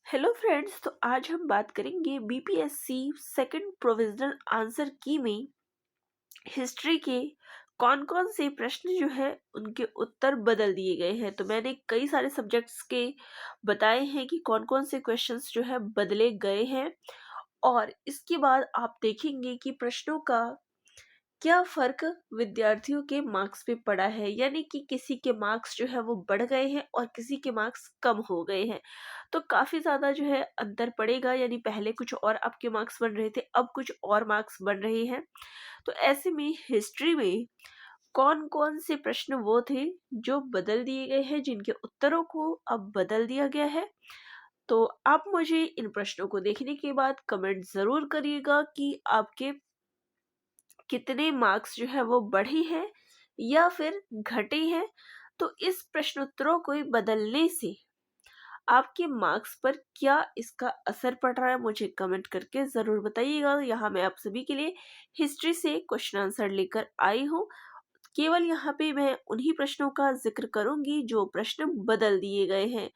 Hello friends, तो आज हम बात करेंगे बीपीएससी सेकंड प्रोविजनल आंसर की में हिस्ट्री के कौन कौन से प्रश्न जो है उनके उत्तर बदल दिए गए हैं। तो मैंने कई सारे सब्जेक्ट्स के बताए हैं कि कौन कौन से क्वेश्चंस जो है बदले गए हैं, और इसके बाद आप देखेंगे कि प्रश्नों का क्या फ़र्क विद्यार्थियों के मार्क्स पे पड़ा है, यानी कि किसी के मार्क्स जो है वो बढ़ गए हैं और किसी के मार्क्स कम हो गए हैं। तो काफ़ी ज़्यादा जो है अंतर पड़ेगा, यानी पहले कुछ और आपके मार्क्स बन रहे थे, अब कुछ और मार्क्स बन रहे हैं। तो ऐसे में हिस्ट्री में कौन-कौन से प्रश्न वो थे जो बदल दिए गए हैं, जिनके उत्तरों को अब बदल दिया गया है। तो आप मुझे इन प्रश्नों को देखने के बाद कमेंट ज़रूर करिएगा कि आपके कितने मार्क्स जो है वो बढ़े हैं या फिर घटे हैं। तो इस प्रश्नोत्तरों को बदलने से आपके मार्क्स पर क्या इसका असर पड़ रहा है, मुझे कमेंट करके ज़रूर बताइएगा। यहाँ मैं आप सभी के लिए हिस्ट्री से क्वेश्चन आंसर लेकर आई हूँ। केवल यहाँ पे मैं उन्हीं प्रश्नों का जिक्र करूंगी जो प्रश्न बदल दिए गए हैं।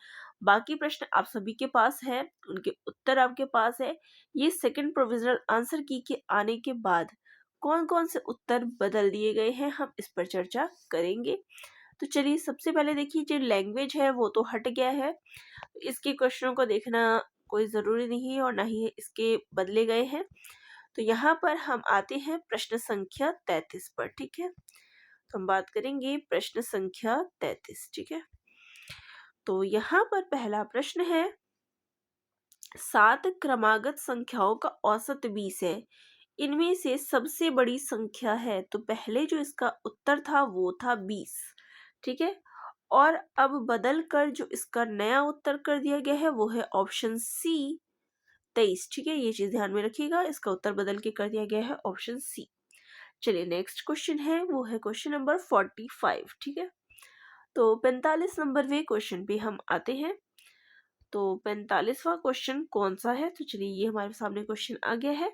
बाकी प्रश्न आप सभी के पास है, उनके उत्तर आपके पास है। ये सेकंड प्रोविजनल आंसर की के आने के बाद कौन कौन से उत्तर बदल दिए गए हैं, हम इस पर चर्चा करेंगे। तो चलिए, सबसे पहले देखिए, जो लैंग्वेज है वो तो हट गया है, इसके क्वेश्चनों को देखना कोई ज़रूरी नहीं है और ना ही इसके बदले गए हैं। तो यहाँ पर हम आते हैं प्रश्न संख्या 33 पर। ठीक है, तो हम बात करेंगे प्रश्न संख्या 33। ठीक है, तो यहाँ पर पहला प्रश्न है, 7 क्रमागत संख्याओं का औसत 20 है, इनमें से सबसे बड़ी संख्या है। तो पहले जो इसका उत्तर था वो था 20। ठीक है, और अब बदल कर जो इसका नया उत्तर कर दिया गया है वो है ऑप्शन सी, 23। ठीक है, ये चीज ध्यान में रखिएगा, इसका उत्तर बदल के कर दिया गया है ऑप्शन सी। चलिए, नेक्स्ट क्वेश्चन है, वो है क्वेश्चन नंबर 45। ठीक है, तो 45 नंबर वे क्वेश्चन पे हम आते हैं। तो 45वां क्वेश्चन कौन सा है, तो चलिए ये हमारे सामने क्वेश्चन आ गया है।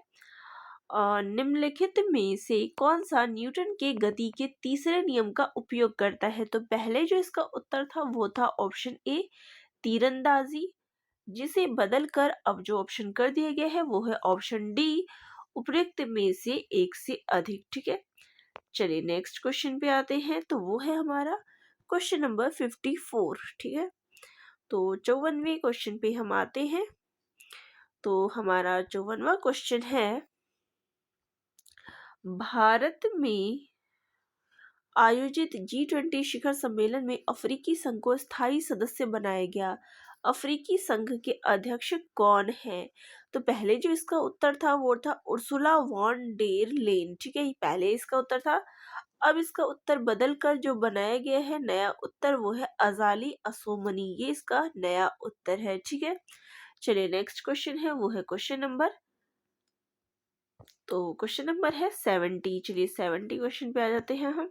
निम्नलिखित में से कौन सा न्यूटन के गति के तीसरे नियम का उपयोग करता है। तो पहले जो इसका उत्तर था वो था ऑप्शन ए, तीरंदाजी, जिसे बदलकर अब जो ऑप्शन कर दिया गया है वो है ऑप्शन डी, उपयुक्त में से एक से अधिक। ठीक है, चलिए नेक्स्ट क्वेश्चन पे आते हैं, तो वो है हमारा क्वेश्चन नंबर 54। ठीक है, तो 54वें क्वेश्चन पे हम आते हैं। तो हमारा 54वां क्वेश्चन है, भारत में आयोजित G20 शिखर सम्मेलन में अफ्रीकी संघ को स्थायी सदस्य बनाया गया। अफ्रीकी संघ के अध्यक्ष कौन हैं? तो पहले जो इसका उत्तर था वो था उर्सुला वॉन डेर लेन। ठीक है, ये पहले इसका उत्तर था। अब इसका उत्तर बदल कर जो बनाया गया है नया उत्तर वो है अजाली असोमनी, ये इसका नया उत्तर है। ठीक है, चलिए नेक्स्ट क्वेश्चन है, वो है क्वेश्चन नंबर, तो क्वेश्चन नंबर है 70। चलिए 70 क्वेश्चन पे आ जाते हैं हम।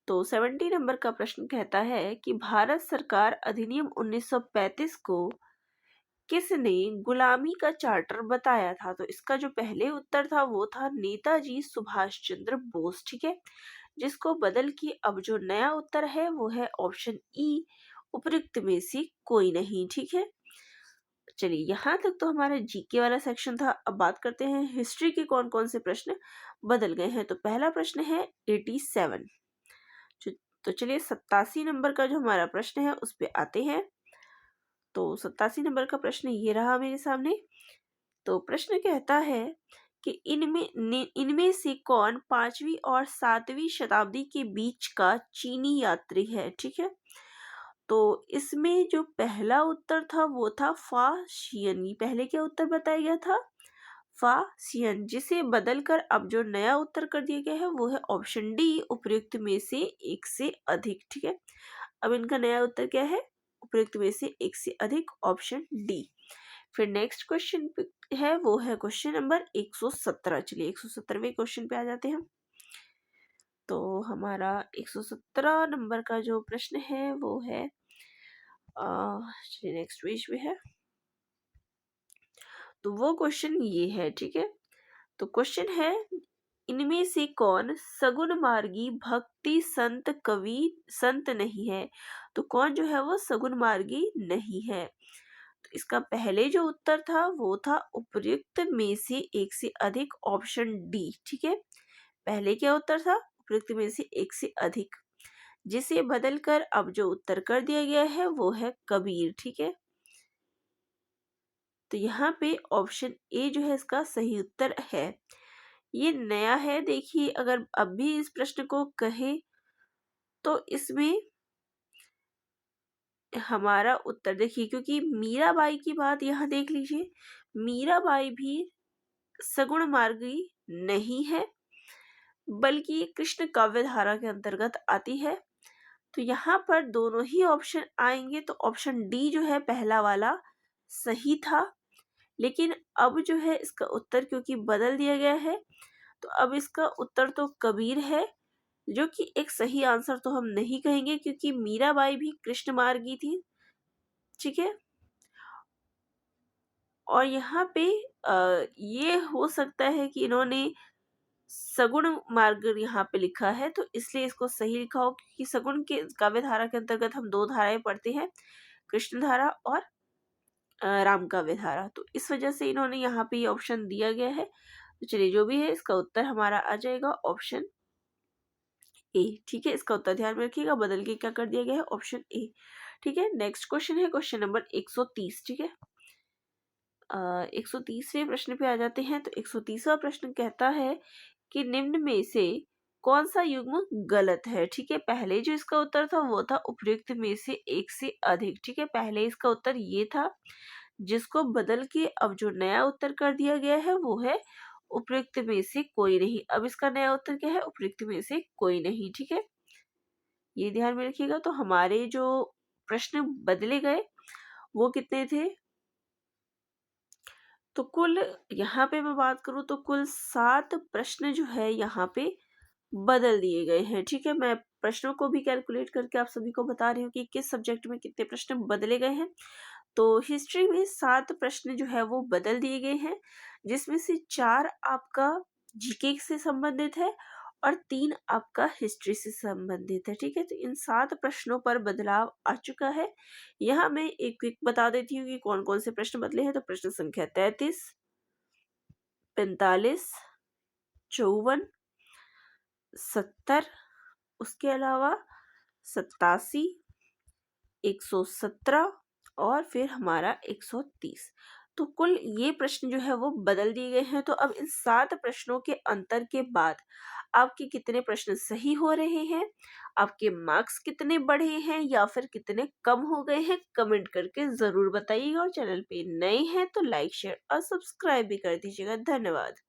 तो 70 नंबर का प्रश्न कहता है कि भारत सरकार अधिनियम 1935 को किसने गुलामी का चार्टर बताया था। तो इसका जो पहले उत्तर था वो था नेताजी सुभाष चंद्र बोस। ठीक है, जिसको बदल के अब जो नया उत्तर है वो है ऑप्शन ई, उपयुक्त में से कोई नहीं। ठीक है, चलिए यहाँ तक तो हमारा जीके वाला सेक्शन था। अब बात करते हैं हिस्ट्री के कौन कौन से प्रश्न बदल गए हैं। तो पहला प्रश्न है 87। तो चलिए 87 नंबर का जो हमारा प्रश्न है उस पे आते हैं। तो 87 नंबर का प्रश्न ये रहा मेरे सामने। तो प्रश्न कहता है कि इनमें से कौन 5वीं और 7वीं शताब्दी के बीच का चीनी यात्री है। ठीक है, तो इसमें जो पहला उत्तर था वो था फा शियन। ये पहले क्या उत्तर बताया गया था? फा शियन, जिसे बदलकर अब जो नया उत्तर कर दिया गया है वो है ऑप्शन डी, उपयुक्त में से एक से अधिक। ठीक है, अब इनका नया उत्तर क्या है? उपयुक्त में से एक से अधिक, ऑप्शन डी। फिर नेक्स्ट क्वेश्चन है, वो है क्वेश्चन नंबर 117। चलिए 117वें क्वेश्चन पे आ जाते हैं। तो हमारा 117 नंबर का जो प्रश्न है वो है, चलिए नेक्स्ट पेज पे है। तो वो क्वेश्चन ये है। ठीक है, तो क्वेश्चन है, इनमें से कौन सगुन मार्गी भक्ति संत कवि संत नहीं है। तो कौन जो है वो सगुन मार्गी नहीं है। तो इसका पहले जो उत्तर था वो था उपयुक्त में से एक से अधिक, ऑप्शन डी। ठीक है, पहले क्या उत्तर था? उपयुक्त में से एक से अधिक, जिसे बदलकर अब जो उत्तर कर दिया गया है वो है कबीर। ठीक है, तो यहाँ पे ऑप्शन ए जो है इसका सही उत्तर है। ये नया है, देखिए अगर अब भी इस प्रश्न को कहे तो इसमें हमारा उत्तर देखिए, क्योंकि मीराबाई की बात यहाँ देख लीजिए, मीराबाई भी सगुण मार्गी नहीं है, बल्कि कृष्ण काव्य धारा के अंतर्गत आती है। तो यहाँ पर दोनों ही ऑप्शन आएंगे, तो ऑप्शन डी जो है पहला वाला सही था। लेकिन अब जो है इसका उत्तर क्योंकि बदल दिया गया है, तो अब इसका उत्तर तो कबीर है, जो कि एक सही आंसर तो हम नहीं कहेंगे, क्योंकि मीराबाई भी कृष्ण मार्गी थी। ठीक है, और यहाँ पे ये हो सकता है कि इन्होंने सगुण मार्ग यहाँ पे लिखा है, तो इसलिए इसको सही लिखा हो, क्योंकि सगुण के काव्य धारा के अंतर्गत हम दो धाराएं पढ़ते हैं, कृष्ण धारा और राम काव्य धारा। तो इस वजह से इन्होंने यहाँ पे ये ऑप्शन दिया गया है। तो चलिए, जो भी है इसका उत्तर हमारा आ जाएगा ऑप्शन ए। ठीक है, इसका उत्तर ध्यान में रखिएगा, बदल के क्या कर दिया गया है, ऑप्शन ए। ठीक है, नेक्स्ट क्वेश्चन है क्वेश्चन नंबर 130। ठीक है, 130वें प्रश्न पे आ जाते हैं। तो 130वां प्रश्न कहता है कि निम्न में से कौन सा युग्म गलत है। ठीक है, पहले जो इसका उत्तर था वो था उपयुक्त में से एक से अधिक। ठीक है, पहले इसका उत्तर ये था, जिसको बदल के अब जो नया उत्तर कर दिया गया है वो है उपयुक्त में से कोई नहीं। अब इसका नया उत्तर क्या है, उपयुक्त में से कोई नहीं। ठीक है, ये ध्यान में रखिएगा। तो हमारे जो प्रश्न बदले गए वो कितने थे, तो कुल यहाँ पे मैं बात करूँ तो कुल 7 प्रश्न जो है यहाँ पे बदल दिए गए हैं। ठीक है, मैं प्रश्नों को भी कैलकुलेट करके आप सभी को बता रही हूँ कि किस सब्जेक्ट में कितने प्रश्न बदले गए हैं। तो हिस्ट्री में 7 प्रश्न जो है वो बदल दिए गए हैं, जिसमें से 4 आपका जीके से संबंधित है और 3 आपका हिस्ट्री से संबंधित है। ठीक है, तो इन 7 प्रश्नों पर बदलाव आ चुका है। यहाँ मैं एक एक बता देती हूँ कि कौन कौन से प्रश्न बदले हैं। तो प्रश्न संख्या 33, 45, 54, 70, उसके अलावा 87, 117 और फिर हमारा 130। तो कुल ये प्रश्न जो है वो बदल दिए गए हैं। तो अब इन 7 प्रश्नों के अंतर के बाद आपके कितने प्रश्न सही हो रहे हैं, आपके मार्क्स कितने बढ़े हैं या फिर कितने कम हो गए हैं, कमेंट करके ज़रूर बताइएगा। और चैनल पे नए हैं तो लाइक, शेयर और सब्सक्राइब भी कर दीजिएगा। धन्यवाद।